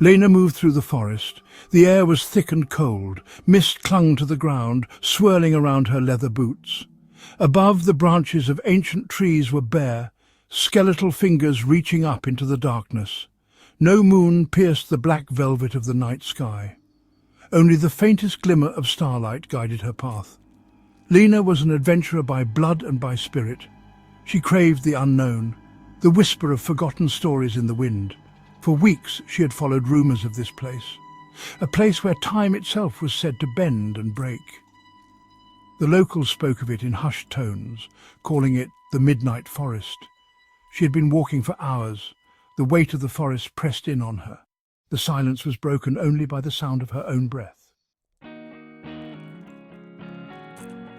Lena moved through the forest. The air was thick and cold. Mist clung to the ground, swirling around her leather boots. Above, the branches of ancient trees were bare, skeletal fingers reaching up into the darkness. No moon pierced the black velvet of the night sky. Only the faintest glimmer of starlight guided her path. Lena was an adventurer by blood and by spirit. She craved the unknown, the whisper of forgotten stories in the wind. For weeks she had followed rumours of this place, a place where time itself was said to bend and break. The locals spoke of it in hushed tones, calling it the Midnight Forest. She had been walking for hours. The weight of the forest pressed in on her. The silence was broken only by the sound of her own breath.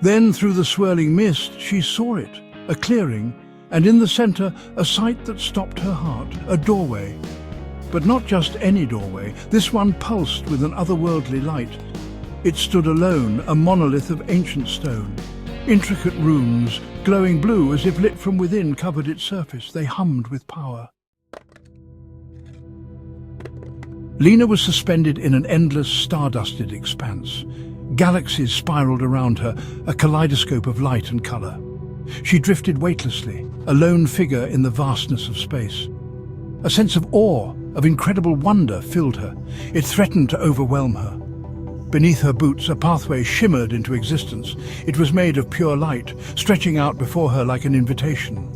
Then, through the swirling mist, she saw it, a clearing, and in the centre, a sight that stopped her heart, a doorway. But not just any doorway. This one pulsed with an otherworldly light. It stood alone, a monolith of ancient stone. Intricate runes, glowing blue as if lit from within, covered its surface. They hummed with power. Lena was suspended in an endless, star-dusted expanse. Galaxies spiraled around her, a kaleidoscope of light and colour. She drifted weightlessly, a lone figure in the vastness of space. A sense of awe, of incredible wonder filled her. It threatened to overwhelm her. Beneath her boots, a pathway shimmered into existence. It was made of pure light, stretching out before her like an invitation.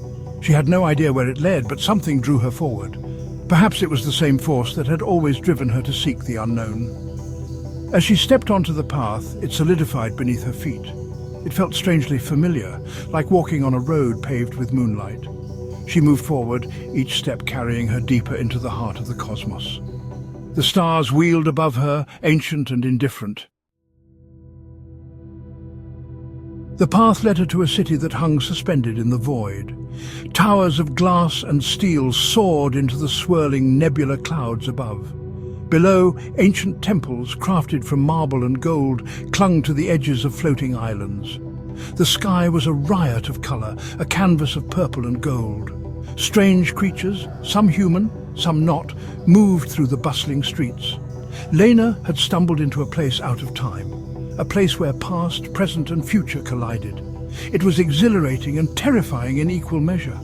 She had no idea where it led, but something drew her forward. Perhaps it was the same force that had always driven her to seek the unknown. As she stepped onto the path, it solidified beneath her feet. It felt strangely familiar, like walking on a road paved with moonlight. She moved forward, each step carrying her deeper into the heart of the cosmos. The stars wheeled above her, ancient and indifferent. The path led her to a city that hung suspended in the void. Towers of glass and steel soared into the swirling nebula clouds above. Below, ancient temples, crafted from marble and gold, clung to the edges of floating islands. The sky was a riot of colour, a canvas of purple and gold. Strange creatures, some human, some not, moved through the bustling streets. Lena had stumbled into a place out of time, a place where past, present and future collided. It was exhilarating and terrifying in equal measure.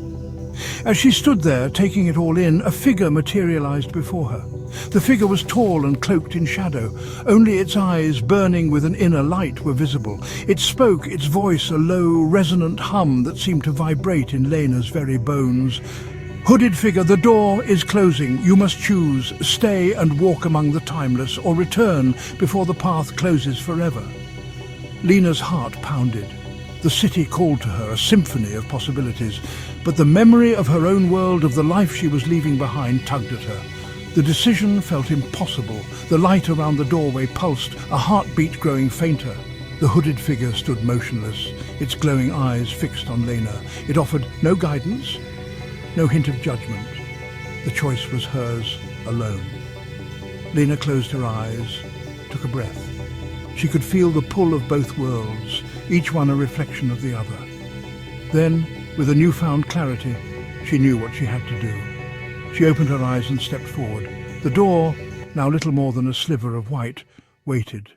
As she stood there, taking it all in, a figure materialized before her. The figure was tall and cloaked in shadow. Only its eyes, burning with an inner light, were visible. It spoke, its voice a low, resonant hum that seemed to vibrate in Lena's very bones. "Hooded figure, the door is closing. You must choose. Stay and walk among the timeless, or return before the path closes forever." Lena's heart pounded. The city called to her, a symphony of possibilities. But the memory of her own world, of the life she was leaving behind, tugged at her. The decision felt impossible. The light around the doorway pulsed, a heartbeat growing fainter. The hooded figure stood motionless, its glowing eyes fixed on Lena. It offered no guidance, no hint of judgment. The choice was hers alone. Lena closed her eyes, took a breath. She could feel the pull of both worlds, each one a reflection of the other. Then, with a newfound clarity, she knew what she had to do. She opened her eyes and stepped forward. The door, now little more than a sliver of white, waited.